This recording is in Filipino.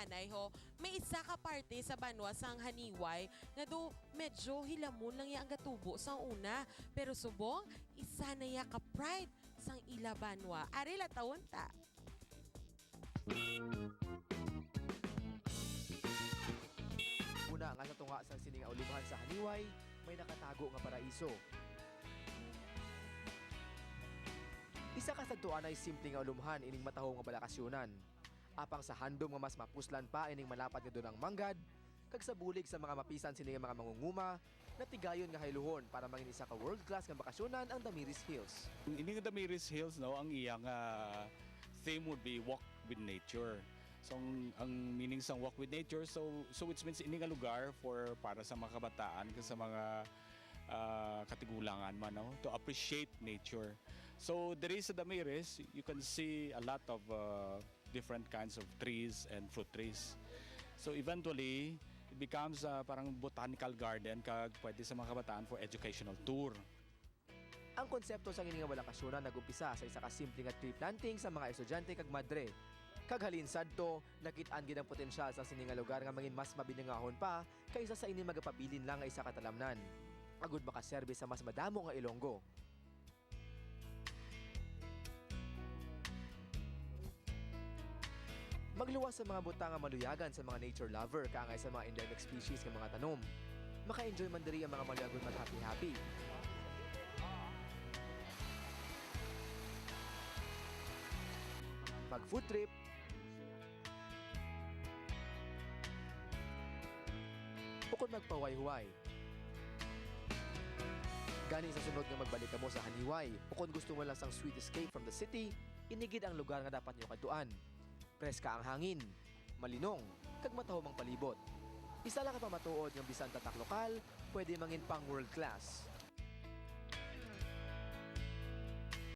Anay ho, may isa ka parte sa banwa sang Haniway nga do medyo hilamon lang ya ang gatubo sang una. Pero subong, isa na ya ka pride sang ila banwa. Ari la taon ta. Una nga sa tunga sang sining aulumahan sa Haniway, may nakatago nga paraiso. Isa ka sa tuan ay simpleng aulumahan ining mataho nga balakasyonan. Apang sa handom nga mas mapuslan pa ining malapad nga dunang manggad, kag sa bulig sa mga mapisan sini nga mga mangunguma, natigayon nga hayluhon para mangin isa ka world-class nga bakasyonan ang Damiris Hills. Ini nga Damiris Hills, no, ang iyang theme would be walk with nature. So ang meaning sa walk with nature, so which means ini nga lugar for para sa mga kabataan sa mga katigulangan man, no, to appreciate nature. So there is sa Damiris, you can see a lot of different kinds of trees and fruit trees. So eventually, it becomes parang botanical garden kag pwede sa mga kabataan for educational tour. Ang konsepto sa ining nga balakasyonan nagumpisa sa isa ka simple nga tree planting sa mga estudyante kag madre. Kag halin sadto, nakit-an gid ang potensyal sa sining nga lugar nga mangin mas mabinangahon pa kaysa sa ini magapabilin lang nga isa ka talamnan. Agud makaserbe sa mas madamo nga Ilonggo. Magluwas sa mga butang nga maluyagan sa mga nature lover kaangay sa mga endemic species nga mga tanom. Maka-enjoy man diri ang mga maluyagon mat happy-happy. Mag-food trip, ukod magpaway-huway. Gani sa sunod nga magbalik ka mo sa Haniway, ukod gusto mo lang sang sweet escape from the city, inigid ang lugar nga dapat nyo kaduan. Preska ang hangin, malinong, kag matahom ang palibot. Isa lang ka pa matuod ng bisan tatak lokal, pwede mangin pang world class.